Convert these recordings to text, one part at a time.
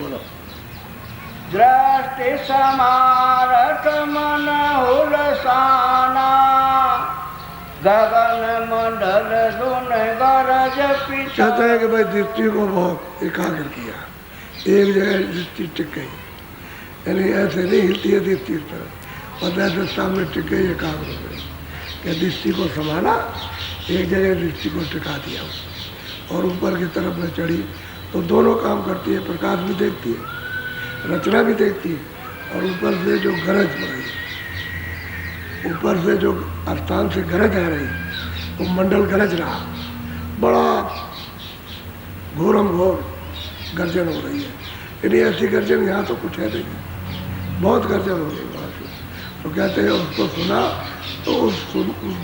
बोलो। दृष्टि समारत मन हुलसाना, गगन मंडल धुन गरज पिछा। कहते हैं कि भाई दृष्टि को बहुत एकाग्र किया, एक जगह दृष्टि टिक गई, यानी ऐसे नहीं हिलती है दृष्टि इस तरह, और ऐसे सामने टिक गई, एकाग्र हो गई। क्या दृष्टि को संभाला, एक जगह दृष्टि को टिका दिया और ऊपर की तरफ में चढ़ी, तो दोनों काम करती है, प्रकाश भी देखती है, रचना भी देखती है, और ऊपर से जो गरज पड़ रही, ऊपर से जो स्थान से गरज आ रही, वो मंडल गरज रहा, बड़ा घोरम घोर गर्जन हो रही है। यदि ऐसी गर्जन यहाँ तो कुछ है नहीं, बहुत गर्जन हो रही वहाँ से। तो कहते हैं उसको सुना, तो उस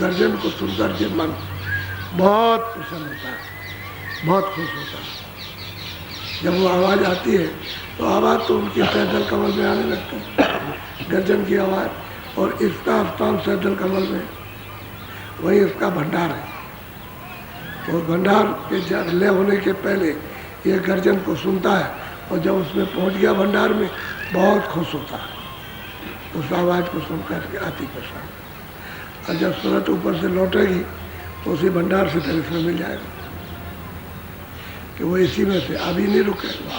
गर्जन को सुनकर के मन बहुत प्रसन्न होता है, बहुत खुश होता है। जब वो आवाज़ आती है तो आवाज़ तो उनकी सैदल कमल में आने लगती है, गर्जन की आवाज़, और इसका स्थान सैदल कमल में, वही इसका भंडार है। तो भंडार के लय होने के पहले ये गर्जन को सुनता है, और जब उसमें पहुंच गया भंडार में, बहुत खुश होता है उस आवाज़ को सुनकर के अति प्रसन्न। और जब सूरत ऊपर से लौटेगी तो उसी भंडार से फिर इसमें मिल जाएगा कि वो इसी में से अभी नहीं रुकेगा,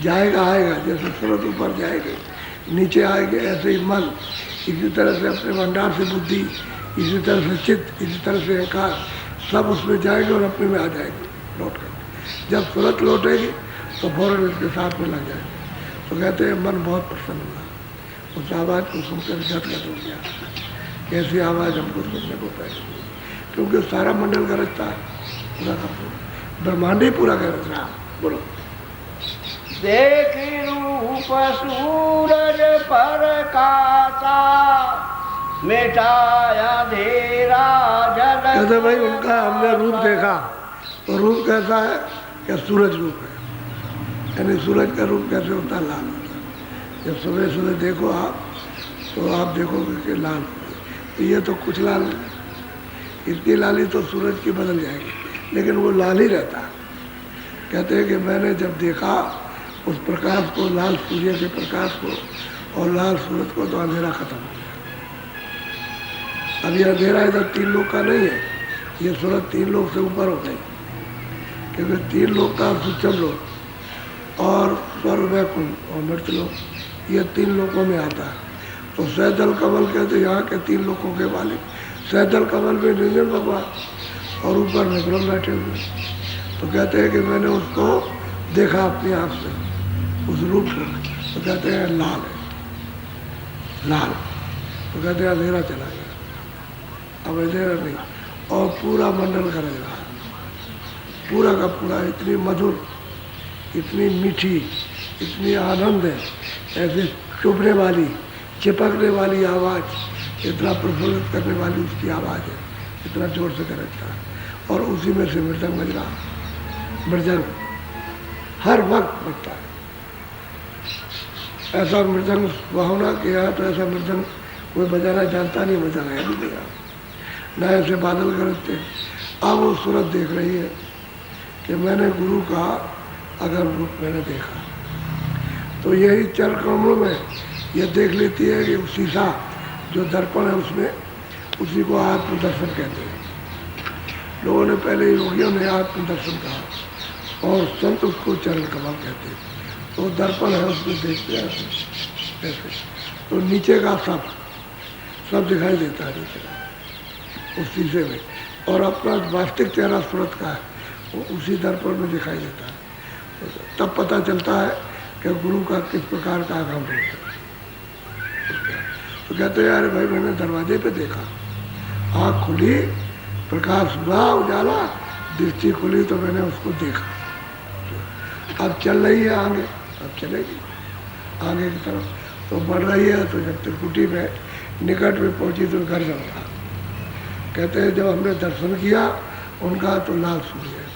जाएगा आएगा। जैसे सूरत ऊपर जाएगी, नीचे आएंगे, ऐसे ही मन इसी तरह से अपने भंडार से बुद्धि, इसी तरह से चित्त, इसी तरह से अहंकार, सब उसमें जाएंगे और अपने में आ जाएंगे लौट कर। जब सूरत लौटेगी तो फौरन इसके साथ में लग जाएंगे। तो कहते हैं मन बहुत प्रसन्न हुआ, उस आवाज़ को सुनकर गदगद हो गया। कैसी आवाज़ हमको सुनने को पाएगी, क्योंकि सारा मंडल गरजता है, पूरा का पूरा ब्रह्मांड ही पूरा गरज रहा। बोलो। देखी रूप सूरज प्रकाशा, मिटाया अंधेरा जल। कहते भाई उनका हमने रूप देखा, तो रूप कैसा है, क्या सूरज रूप है, यानी सूरज का रूप कैसे होता है, लाल होता है। जब सुबह सुबह देखो आप, तो आप देखोगे कि लाल होगी, तो ये तो कुछ लाल नहीं, इसकी लाली तो सूरज की बदल जाएगी, लेकिन वो लाल ही रहता है। कहते हैं कि मैंने जब देखा उस प्रकाश को, लाल सूर्य के प्रकाश को और लाल सूरज को, तो अंधेरा खत्म हो गया। अब ये अंधेरा इधर 3 लोग का नहीं है, ये सूरज 3 लोग से ऊपर हो गई, क्योंकि 3 लोग का सूचम लोग और स्वर्ग वैकुंठ और मृत्यु लोग, ये 3 लोगों में आता है। तो सैदल कमल कहते यहाँ के 3 लोगों के मालिक, सैदल कमल में निरंजन भगवान और ऊपर में ब्रह्म बैठे हुए। तो कहते हैं कि मैंने उसको देखा अपनी आँख से, उस रूप को, तो कहते हैं लाल है, लाल। तो कहते हैं अंधेरा चला गया, अब अंधेरा नहीं, और पूरा मंडल गरज रहा है, पूरा का पूरा। इतनी मधुर, इतनी मीठी, इतनी आनंद है, ऐसे चुभने वाली, चिपकने वाली आवाज़, इतना प्रफुल्लित करने वाली उसकी आवाज़ है, इतना जोर से गरजता है। और उसी में से मृदंग बज रहा, मृदंग हर वक्त बजता है। ऐसा मृदंग सुहावना किया, तो ऐसा मृदंग कोई बजाना जानता नहीं, बजाना है भी नहीं, ना ऐसे बादल गरजते। अब वो सूरत देख रही है कि मैंने गुरु का अगर रूप मैंने देखा, तो यही चरण कमलों में ये देख लेती है कि शीशा जो दर्पण है उसमें, उसी को आत्मदर्शन कहते हैं। लोगों ने पहले, योगियों ने आत्मदर्शन कहा, और संत उसको चरण कमल कहते हैं। तो दर्पण है, उसमें देखते हैं ऐसे, तो नीचे का सब दिखाई देता है नीचे का, उस शीशे में, और अपना वास्तविक चेहरा सूरत का है, वो उसी दर्पण में दिखाई देता है। तो तब पता चलता है कि गुरु का किस प्रकार का आगमन होता है। तो कहते हैं अरे भाई मैंने दरवाजे पे देखा, आँख खुली, प्रकाश हुआ, उजाला, दृष्टि खुली, तो मैंने उसको देखा। अब चल रही है आगे, अब चलेगी आगे की तरफ, तो बढ़ रही है। तो जब त्रिकुटी में निकट में पहुंची तो घर चल रहा। कहते हैं जब हमने दर्शन किया उनका, तो लाल सूर्य है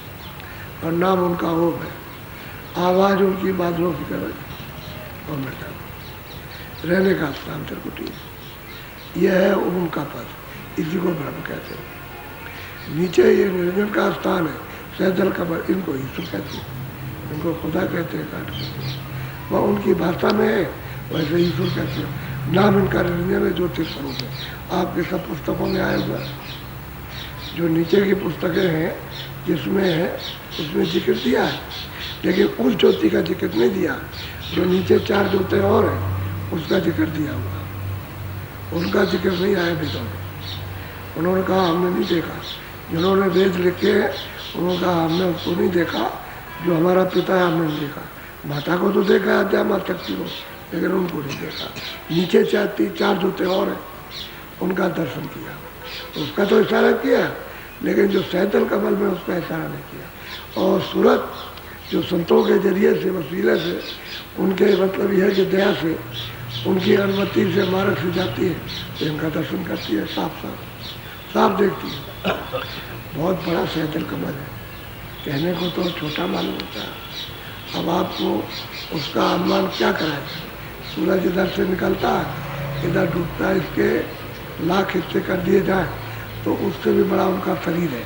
और नाम उनका ओम है, आवाज़ उनकी बादलों की तरह, और मृदंग रहने का स्थान त्रिकुटी, यह है ओम का पद, इसी को ब्रह्म कहते हैं। नीचे ये निरंजन का स्थान है, सैदल कमल, इनको ईश्वर कहते हैं, इनको खुदा कहते हैं, काट कहते हैं। वह उनकी भाषा में है, वैसे ईश्वर कहते हैं। नाम इनका निरंजन है, ज्योतिष स्वरूप है। आपके सब पुस्तकों में आया हुआ जो नीचे की पुस्तकें हैं जिसमें है उसमें जिक्र दिया है, लेकिन उस ज्योति का जिक्र नहीं दिया। जो नीचे 4 ज्योति और हैं उसका जिक्र दिया हुआ, उनका जिक्र नहीं आया वेदों में। उन्होंने कहा हमने नहीं देखा। जिन्होंने वेद लिखे उन्होंने कहा हमने उसको नहीं देखा, जो हमारा पिता है हमने नहीं देखा। माता को तो देखा अद्या माता शक्ति को, लेकिन उनको नहीं देखा। नीचे 4 ज्योति और हैं उनका दर्शन किया, उसका तो इशारा किया, लेकिन जो सैतल कमल में उसका इशारा नहीं किया। और सूरत जो संतों के जरिए से, वसीले से, उनके मतलब यह कि दया से, उनकी अनुमति से मार्ग से जाती है तो इनका दर्शन करती है, साफ देखती है। बहुत बड़ा सैतल कमल है, कहने को तो छोटा मालूम होता है। अब आपको उसका अनुमान क्या कराए? सूरज इधर से निकलता है, इधर डूबता है, इसके लाख हिस्से कर दिए जाए तो उससे भी बड़ा उनका शरीर है,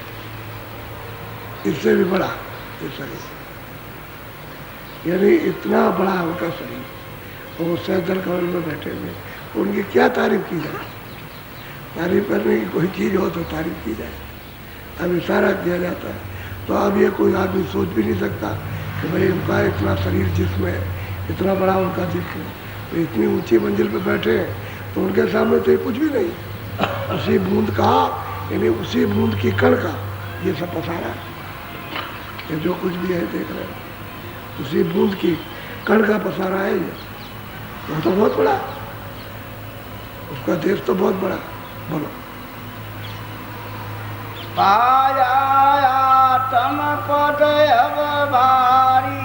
इससे भी बड़ा ये शरीर, यानी इतना बड़ा उनका शरीर। और सैतल कमल में बैठे हुए, उनकी क्या तारीफ की जाए? तारीफ करने की कोई चीज़ हो तो तारीफ की जाए, अब इशारा किया जाता है। तो अब ये कोई आदमी सोच भी नहीं सकता कि भाई उनका इतना शरीर जिसमें इतना बड़ा उनका जिक्र, तो इतनी ऊंची मंजिल पे बैठे तो उनके सामने तो ये कुछ भी नहीं। उसी बूंद का, यानी उसी बूंद की कण का ये सब पसारा है, ये जो कुछ भी है देख रहे हैं, उसी बूंद की कण का पसारा है ये। वो तो बहुत बड़ा, उसका देश तो बहुत बड़ा। बोलो। पायातम पद अब भारी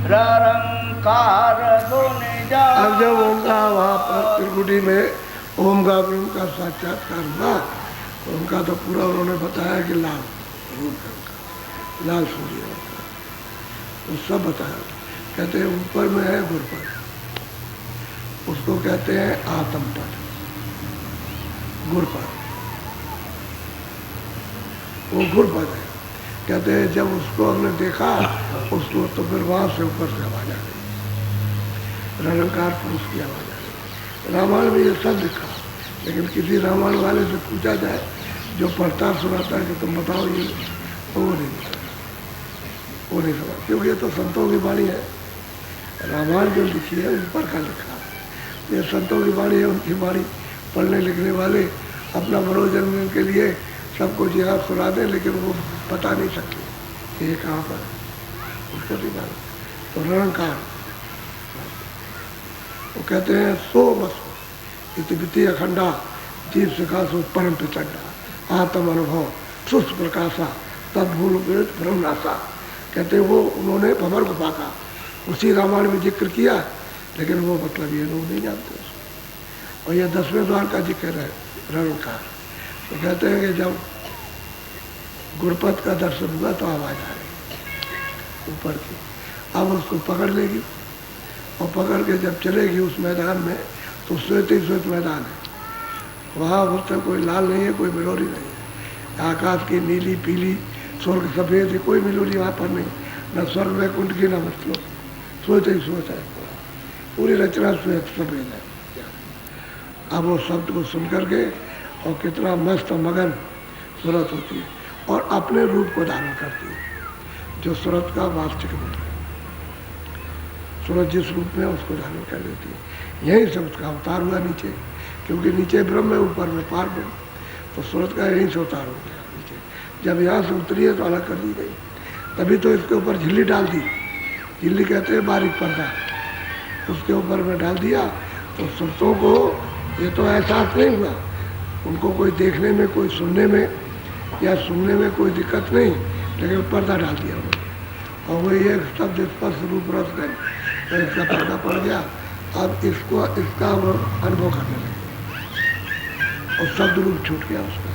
रंकार अब जब उनका वहाँ पर त्रिकुटी में ओम का ब्रह्म का साक्षात्कार हुआ तो उनका तो पूरा उन्होंने बताया कि लाल रूप है उनका, लाल सूर्य है उनका, वो सब बताया। कहते हैं ऊपर में है गुरपद, उसको कहते हैं आत्मपद, गुरपद, वो गुरपद है। कहते हैं जब उसको हमने देखा उसको तो फिर वहाँ से ऊपर से आवाज आ गई, रंकार पुरुष की आवाज आ गई। रामायण में ये सब लिखा, लेकिन किसी रामायण वाले से पूछा जाए जो पढ़ता सुनाता है कि तुम बताओ ये, तो वो नहीं बताता, वो नहीं समझ, क्योंकि ये तो संतों की वाणी है। रामायण जो लिखी है ऊपर का लिखा, ये संतों की वाणी है, उनकी वाणी पढ़ने लिखने वाले अपना मनोरंजन के लिए सबको यहाँ सुना दें, लेकिन वो बता नहीं सकते कि ये कहाँ पर है, उसको नहीं मालूम। तो रंकार वो कहते हैं सो मसो इति अखंडा जीव सिखासो परम प्रचंडा आत्म अनुभव सुस्त प्रकाशा तब भूल ब्रह्मनाशा। कहते हैं वो उन्होंने भंवर गुफा का उसी रामायण में जिक्र किया, लेकिन वो मतलब ये लोग नहीं जानते उसको। और ये 10वें द्वार का जिक्र है रंकार। तो कहते हैं कि जब गुरपद का दर्शन हुआ तो आवाज आ रही ऊपर की, अब उसको पकड़ लेगी और पकड़ के जब चलेगी उस मैदान में तो श्वेत ही श्वेत मैदान है, वहाँ उससे कोई लाल नहीं है, कोई मिलोरी नहीं है। आकाश की नीली पीली स्वर्ग सफ़ेद है, कोई मिलोरी वहाँ पर नहीं, न स्वर्ग वैकुंठ की न मतलब, श्वेत ही श्वेत है, पूरी रचना श्वेत सफ़ेद है। अब वो शब्द को सुन करके और कितना मस्त मगन सूरत होती है और अपने रूप को धारण करती है, जो सूरत का वास्तविक रूप है। सूरत जिस रूप में उसको धारण कर लेती है। यही से उसका अवतार हुआ नीचे, क्योंकि नीचे ब्रह्म है, ऊपर में पार ब्रह्म, तो सूरत का यहीं से अवतार हो गया नीचे। जब यहाँ से उतरी है तो अलग कर दी गई, तभी तो इसके ऊपर झिल्ली डाल दी, झिल्ली कहते हैं बारीक पर्दा, उसके ऊपर में डाल दिया। तो सुरतों को ये तो एहसास नहीं हुआ, उनको कोई देखने में, कोई सुनने में या सुनने में कोई दिक्कत नहीं, लेकिन पर्दा डाल दिया उन्होंने। और वही एक शब्द स्पर्श रूप रस गए, तो इसका पर्दा पड़ गया। अब इसको इसका वो अनुभव करने लगे और शब्द रूप छूट गया उसका,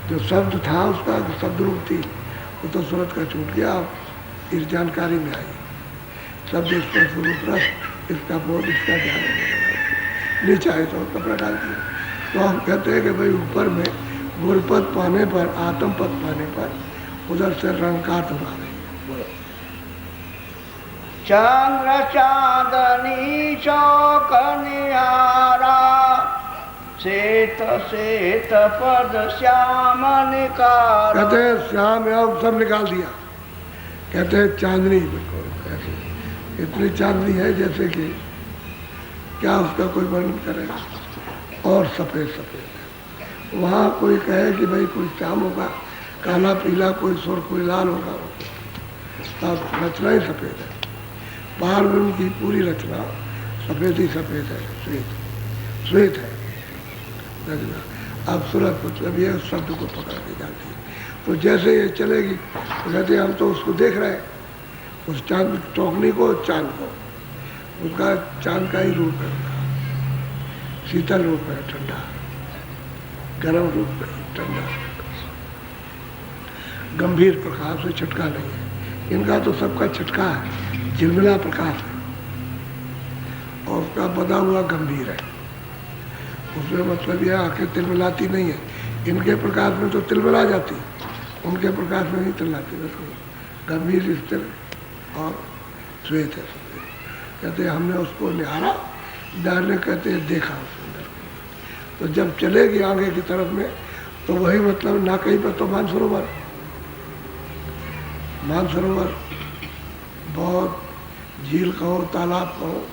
जो शब्द था उसका जो शब्द रूप थी वो तो सूरत का छूट गया। अब इस जानकारी में आई शब्द स्पर्श रूप रस, इसका बोध, इसका ध्यान नीचे आए तो कपड़ा डाल दिया। तो हम कहते हैं कि भाई ऊपर में गुरपद पाने पर, आत्म पद पाने पर उधर से रंकार तो आ रही है। चंद्र चांदनी चौक निहारा श्वेत श्वेत पद श्याम निकार। कहते हैं श्याम अब सब निकाल दिया। कहते हैं चांदनी बिल्कुल ऐसे इतनी चांदनी है जैसे कि क्या उसका कोई वर्णन करेगा। और सफ़ेद सफ़ेद वहाँ कोई कहे कि भाई कोई श्याम होगा काला पीला, कोई सुर कोई लाल होगा, तब रचना ही सफ़ेद है। बाहर में उनकी पूरी रचना सफ़ेद ही सफ़ेद है, श्वेत श्वेत है रचना। अब सूरत मतलब ये शब्द को पकड़ के जाती है। तो जैसे ये चलेगी तो कहते हम तो उसको देख रहे हैं, उस चांद टोकनी को, चांद को, उसका चांद का ही रूप है, शीतल रूप है, ठंडा गर्म रूप है, ठंडा गंभीर प्रकाश से छटका नहीं है। इनका तो सबका छटका है, झिलमिला प्रकाश है और उसका बदा हुआ गंभीर है। उसमें मतलब यह आंखें तिलमिलाती नहीं है। इनके प्रकाश में तो तिलमिला जाती, उनके प्रकाश में नहीं तिलमिलाती, बस गंभीर स्थिर और श्वेत है। कहते हैं हमने उसको निहारा, निहारने कहते हैं देखा सुंदर। तो जब चलेगी आगे की तरफ में तो वही मतलब ना कहीं पर तो मानसरोवर, मानसरोवर बहुत झील कहो तालाब कहो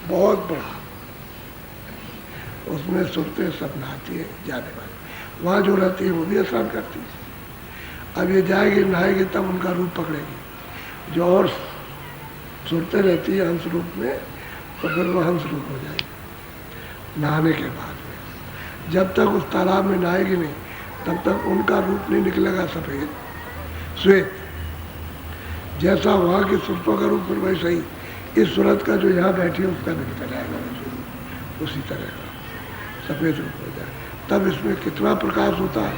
बहुत बड़ा, उसमें सुरतें सब नहाती है जाने वाली, वहाँ जो रहती है वो भी स्नान करती है। अब ये जाएगी नहाएगी तब उनका रूप पकड़ेगी। जो और सुरतें रहती है हंस रूप में तो फिर वो हंस रूप हो जाएगी नहाने के बाद में। जब तक उस तालाब में नहाएगी नहीं तब तक उनका रूप नहीं निकलेगा सफ़ेद श्वेत। जैसा वहाँ की सुरतों का रूप फिर वैसा ही इस सूरत का जो यहाँ बैठी है उसका भी निकल जाएगा उसी तरह का सफ़ेद रूप हो जाए। तब इसमें कितना प्रकाश होता है,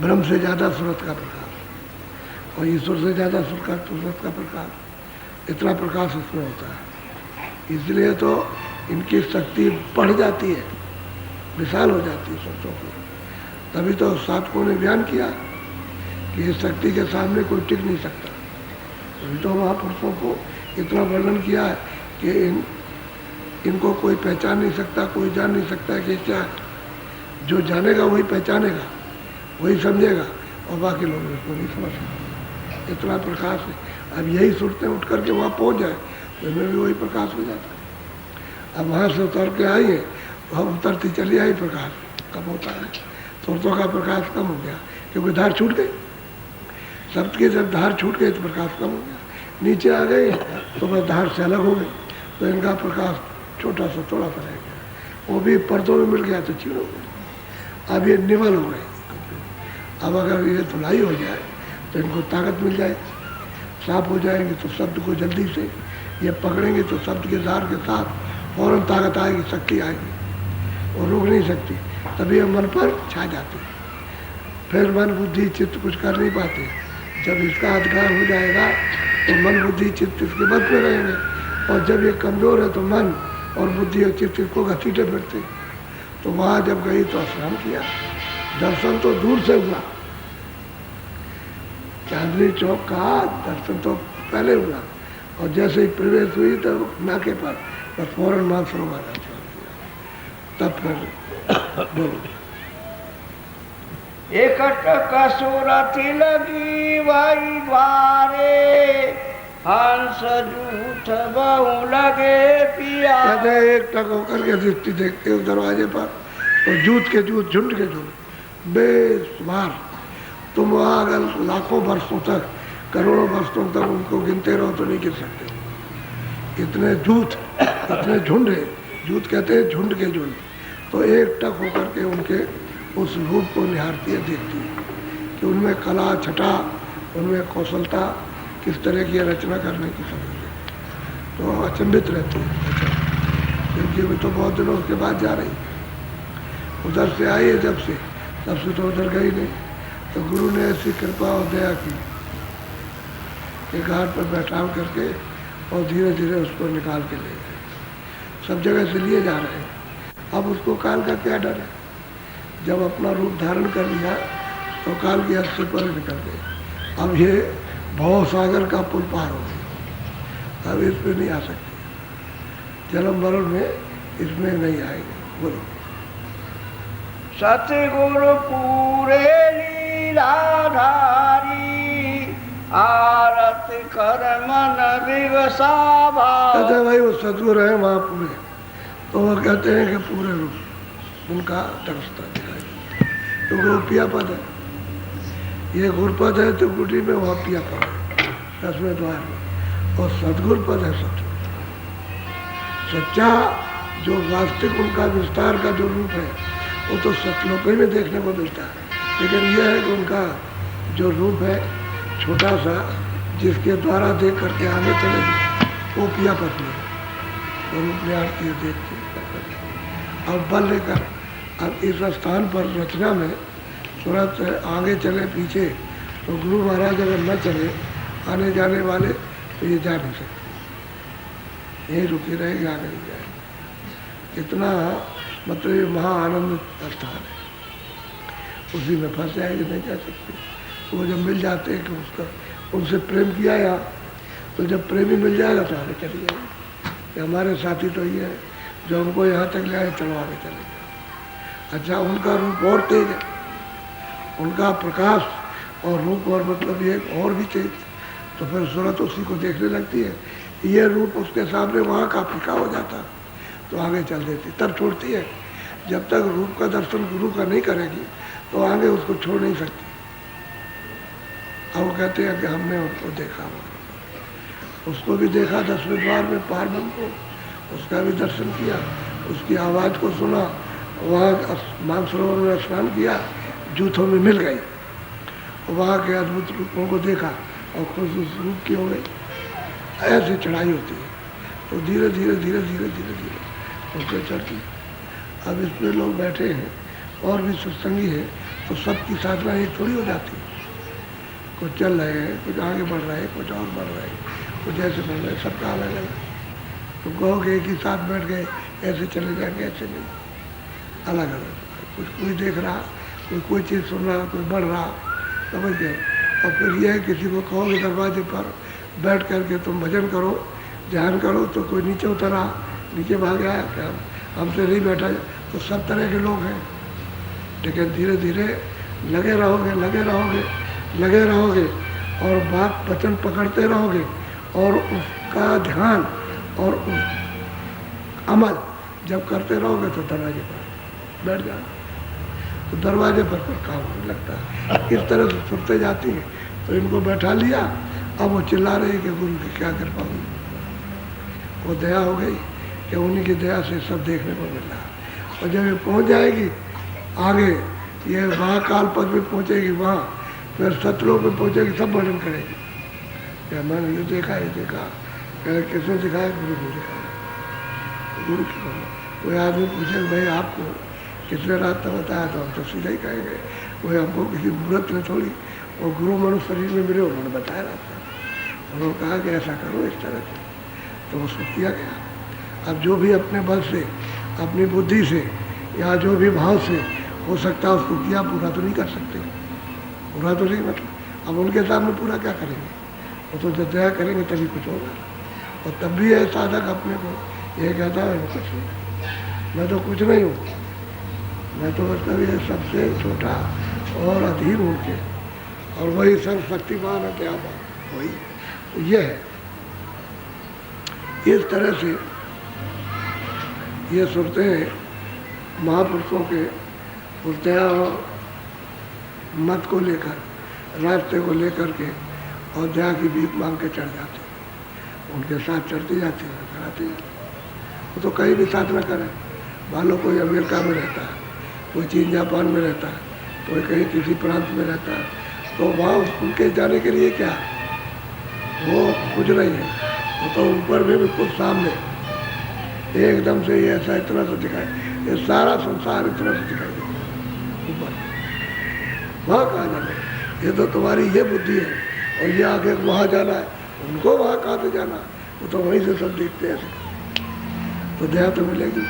ब्रह्म से ज़्यादा सूरत का प्रकाश और ईश्वर से ज़्यादा सूरत का प्रकाश, इतना प्रकाश इसमें होता है। इसलिए तो इनकी शक्ति बढ़ जाती है, विशाल हो जाती है सूरतों की। तभी तो साधकों ने बयान किया कि इस शक्ति के सामने कोई टिक नहीं सकता। तभी तो महापुरुषों को इतना वर्णन किया है कि इनको कोई पहचान नहीं सकता, कोई जान नहीं सकता कि क्या है। जो जानेगा वही पहचानेगा, वही समझेगा और बाकी लोग इसको नहीं समझ सकते। इतना प्रकाश है। अब यही सूरतें उठ करके वहाँ पहुँच जाए तो इनमें भी वही प्रकाश हो जाता है। अब वहाँ से उतर के आई है तो हम उतरती चली आई, प्रकाश कम होता है, सूरतों का प्रकाश कम हो गया क्योंकि धार छूट गई। शब्द की जब धार छूट गई तो प्रकाश कम हो गया, नीचे आ गई तो बस धार से अलग हो गई तो इनका प्रकाश छोटा सा थोड़ा सा रह गया। वो भी पर्दों में मिल गया तो छीन हो गई। अब ये निवल हो गई। अब अगर ये धुलाई हो जाए तो इनको ताकत मिल जाए, साफ हो जाएंगे तो शब्द को जल्दी से ये पकड़ेंगे तो शब्द के धार के साथ फौरन ताकत आएगी, शक्ति आएगी, वो रुक नहीं सकती। तभी ये मन पर छा जाती है। फिर मन बुद्धि चित्त कुछ कर नहीं पाते। जब इसका अधिकार हो जाएगा तो मन बुद्धि चित्त इसके बद में रहेंगे और जब ये कमज़ोर है तो मन और बुद्धि और चित्त इसको घसीटे फिरते। तो वहाँ जब गई तो स्नान किया, दर्शन तो दूर से हुआ, चांदनी चौक का दर्शन तो पहले हुआ और जैसे ही प्रवेश हुई तब नाके पर बस फौरन मानसरोवर का स्नान किया। तब फिर बोलो एकट कसुरति लगी वही द्वारे हंस जूठ बहु लगे पिया। कहते एक टक होकर के दृष्टि देखते उस दरवाजे पर तो जूत के जूत झुंड के झुंड बेशुमार। तुम वहाँ अगर लाखों वर्षों तक करोड़ों वर्षों तक उनको गिनते रहो तो नहीं गिन सकते। इतने जूत, इतने झुंड है, जूत कहते हैं झुंड के झुंड। तो एक टक होकर के उनके उस रूप को निहारती है, देखती है कि उनमें कला छटा, उनमें कौशलता किस तरह की रचना करने की समझ। तो अचंभित रहती है। क्योंकि वो तो बहुत दिनों के बाद जा रही, उधर से आई है जब से, तब से तो उधर गई नहीं। तो गुरु ने ऐसी कृपा और दया की कि घाट पर बैठा करके और धीरे धीरे उसको निकाल के ले गए। सब जगह से लिए जा रहे हैं। अब उसको काल का क्या डर है। जब अपना रूप धारण कर लिया तो काल की हद से परे निकल गए। अब ये भव सागर का पुल पार हो गई, अब इस पे नहीं आ सकती, जन्म मरण में इसमें नहीं आएगी। बोलो। सतगुरु पूरे लीलाधारी, आरत कर मन विवसा भाव। कहते हैं भाई वो सतगुरु है वहाँ पूरे, तो वो कहते हैं कि पूरे रूप उनका दर्शता दिखाई, क्योंकि वो पिया पद है, ये गुरपद है तो गुटी में, वहाँ पिया पद है 10वें द्वार में, और सतगुरु पद है सतगुरु। सच्चा जो वास्तविक उनका विस्तार का जो रूप है वो तो सतलोक में देखने को मिलता है, लेकिन यह है कि उनका जो रूप है छोटा सा, जिसके द्वारा देख करके आगे चले वो पिया पद में, और रूप में आती है देखते अब बल लेकर। अब इस स्थान पर रचना में तुरंत आगे चले पीछे, तो गुरु महाराज अगर न चले आने जाने वाले तो ये जा नहीं सकते, यही रुकी रहेगी, आगे नहीं जाएगी। इतना मतलब ये महा आनंद स्थान है, उसी में फंस जाएगी, नहीं जा सकती। वो जब मिल जाते हैं कि उसका उनसे प्रेम किया या, तो जब प्रेमी मिल जाएगा तो आगे चली जाएगी। हमारे साथी तो ये है जो हमको यहाँ तक ले आए, चलो आगे चले जाए। अच्छा, उनका रूप और तेज है, उनका प्रकाश और रूप और मतलब ये और भी तेज, तो फिर सूरत उसी को देखने लगती है। ये रूप उसके सामने वहाँ का फीका हो जाता तो आगे चल देती, तब छोड़ती है। जब तक रूप का दर्शन गुरु का नहीं करेगी तो आगे उसको छोड़ नहीं सकती। अब वो कहते हैं कि हमने उनको देखा, उसको भी देखा 10वें द्वार में पार्वती को, उसका भी दर्शन किया, उसकी आवाज़ को सुना, वहाँ मानसरोवर में स्नान किया, जूथों में मिल गई, वहाँ के अद्भुत रूपों को देखा और खुद उस रूप की हो गई। ऐसी चढ़ाई होती है, तो धीरे धीरे धीरे धीरे धीरे धीरे उसको चढ़ती। अब इसमें लोग बैठे हैं और भी सत्संगी है, तो सबकी साधना एक थोड़ी हो जाती है। कुछ चल रहे हैं, कुछ आगे बढ़ रहे हैं, कुछ और बढ़ रहे हैं, कुछ ऐसे बढ़ रहे हैं, सबका अलग अलग। तो कहोगे एक ही साथ बैठ गए ऐसे चले जाएंगे, ऐसे नहीं, अलग अलग। कुछ कोई देख रहा, कोई चीज़ सुन रहा, कोई बढ़ रहा, समझ गए। और फिर यह है किसी को कहोगे दरवाजे पर बैठ करके तुम भजन करो, ध्यान करो, तो कोई नीचे उतरा, नीचे भाग आया क्या हमसे नहीं बैठा, तो सब तरह के लोग हैं। लेकिन धीरे धीरे लगे रहोगे लगे रहोगे लगे रहोगे और बात वचन पकड़ते रहोगे और उसका ध्यान और उस अमल जब करते रहोगे तो दरवाजे पर बैठ जाओ, तो दरवाजे पर काम होने लगता है। इस तरह से सुनते जाती है, तो इनको बैठा लिया। अब वो चिल्ला रही कि गुरु की क्या कृपा हुई, वो दया हो गई कि उन्हीं की दया से सब देखने को मिल रहा। और जब ये पहुंच जाएगी आगे, ये वहाँ काल पद में पहुँचेगी, वहाँ फिर सतलोक में पहुँचेगी, सब वर्णन करेगी क्या मैंने ये देखा किसने दिखाया, गुरु को दिखाया, गुरु की बात। कोई आदमी पूछे भाई आपको किसने रास्ता बताया, तो हम तो सीधा ही कहेंगे कोई हमको किसी मूर्त ने थोड़ी, और गुरु मनुष्य शरीर में मिले, उन्होंने बताया रास्ता, उन्होंने कहा कि ऐसा करो इस तरह से, तो उसको किया गया। अब जो भी अपने बल से, अपनी बुद्धि से या जो भी भाव से हो सकता है उसको किया, पूरा तो नहीं कर सकते, पूरा तो नहीं, मतलब अब उनके सामने पूरा क्या करेंगे, वो तो जब दया करेंगे तभी कुछ होगा। और तब भी है साधक अपने को ये कहता है मैं कुछ नहीं, मैं तो कुछ नहीं हूँ, मैं तो मतलब ये सबसे छोटा और अधीन हूँ के, और वही सर्वशक्तिमान है क्या बात वही, तो ये है। इस तरह से ये सुनते हैं महापुरुषों के उस दया और मत को लेकर, रास्ते को लेकर के, और दया की भीख मांग के चढ़ जाते, उनके साथ चढ़ती जाती है, चढ़ाती है। वो तो कहीं भी साधना करें, मान लो कोई अमेरिका में रहता है, कोई चीन जापान में रहता है, कोई कहीं किसी प्रांत में रहता है, तो वहाँ उनके जाने के लिए क्या, वो कुछ नहीं है, वो तो ऊपर में भी कुछ सामने एकदम से ये ऐसा इतना सा दिखाई, ये सारा संसार इतना सा दिखाई देता ऊपर, वहाँ कहाँ जाना है, ये तो तुम्हारी ये बुद्धि है, और ये आगे वहाँ जाना है, उनको वहाँ कहाँ से जाना, वो तो वहीं से सब देखते हैं ऐसे। तो दया तो मिलेगी,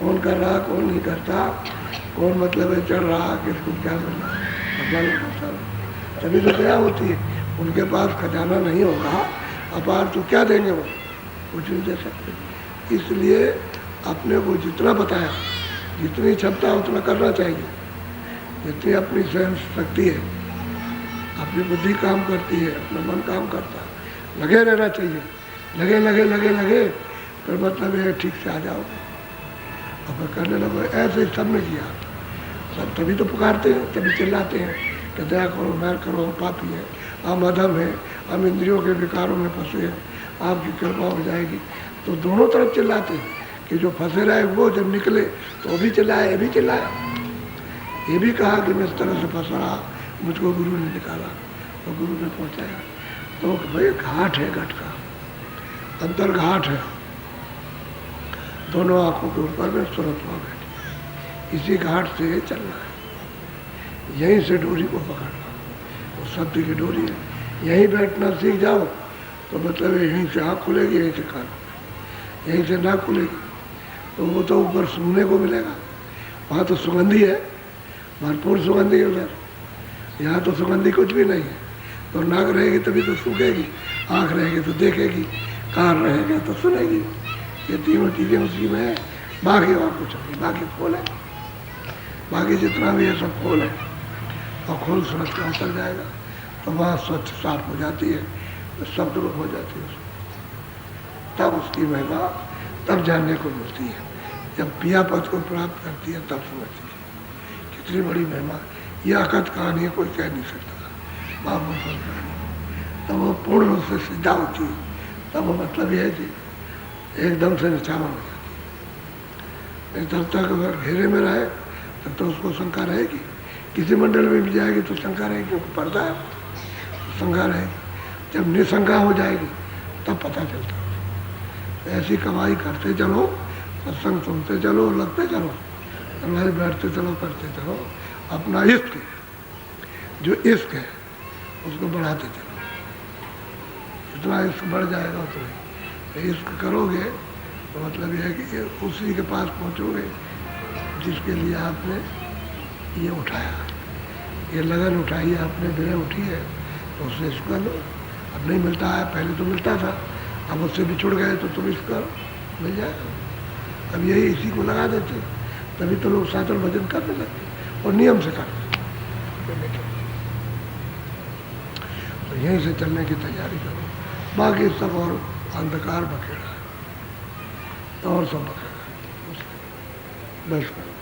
कौन कर रहा कौन नहीं करता, कौन मतलब है चढ़ रहा, किसको क्या करना, अपना नहीं करता, तभी तो दया होती है। उनके पास खजाना नहीं होगा अपार तो क्या देंगे वो, कुछ नहीं दे सकते। इसलिए अपने को जितना बताया, जितनी क्षमता उतना करना चाहिए, जितनी अपनी सहन शक्ति है, अपनी बुद्धि काम करती है, अपना मन काम करता है, लगे रहना चाहिए। लगे लगे लगे लगे फिर मतलब ये ठीक से आ जाओगे। अब फिर करने लगो। ऐसे ही सब ने किया। सब तभी तो पुकारते हैं, तभी चिल्लाते हैं कि दया करो, मैर करो, हम पापी हैं, हम अधम हैं, हम इंद्रियों के विकारों में फंसे हैं, आपकी कृपा हो जाएगी। तो दोनों तरफ चिल्लाते हैं कि जो फंसे रहे वो जब निकले तो वो भी चिल्लाए, ये भी चिल्लाया, ये भी कहा कि मैं इस तरह से फंस रहा, मुझको गुरु ने निकाला, तो गुरु ने पहुँचाया। तो भाई घाट है, घट का अंतर घाट है, दोनों आंखों के ऊपर में सुरत्मा बैठी, इसी घाट से चलना है, यहीं से डोरी को पकड़ना, वो सत्य की डोरी है। यहीं बैठना सीख जाओ तो मतलब यहीं से आँख खुलेगी, यहीं से कान, यहीं से नाक खुलेगी, तो वो तो ऊपर सूंघने को मिलेगा। वहाँ तो सुगंधी है, भरपूर सुगंधी है उधर, यहाँ तो सुगंधी कुछ भी नहीं है। तो नाक रहेगी तभी तो सूखेगी, आँख रहेगी तो देखेगी, कान रहेगा तो सुनेगी। ये तीनों चीज़ें उसी में है, बाकी और कुछ नहीं, बाकी खोल है, बाकी जितना भी है सब खोल है। और खोल समझ कर उतर जाएगा तो वहाँ स्वच्छ साफ हो जाती है, तो शब्द रूप हो जाती है, तब उसकी महिमा तब जानने को मिलती है। जब पिया पद को प्राप्त करती है तब समझती है कितनी बड़ी महिमा। यह अकथ कहानी है, कोई कह नहीं सकता। महापुरुषों की कहानी तब वो पूर्ण रूप से सिद्धा होती है, तब वो मतलब यह है कि एकदम से निछावर हो जाती है। तब तक अगर घेरे में रहे तब तो उसको शंका रहेगी, किसी मंडल में भी जाएगी तो शंका रहेगी, क्योंकि पर्दा है, शंका रहेगी। जब निशंका हो जाएगी तब पता चलता है। ऐसी कमाई करते चलो, सत्संग सुनते चलो, लगते चलो, अल्लाह बैठते चलो, करते चलो, अपना इश्क, जो इश्क है उसको बढ़ाते चलो। जितना इश्क बढ़ जाएगा उतना इश्क करोगे तो मतलब यह है कि उसी के पास पहुंचोगे जिसके लिए आपने ये उठाया, ये लगन उठाई है, आपने बेड़े उठी है, तो उससे इश्क कर लो। अब नहीं मिलता है, पहले तो मिलता था, अब उससे भी छुड़ गए तो तुम इश्क करो, मिल जाएगा। अब यही इसी को लगा देते, तभी तो लोग साचल भजन करने लगते और नियम से करते। तो यहीं से चलने की तैयारी करो, बाकी सब और अंधकार बखेड़ा है और सब बखेड़ा, बस करो।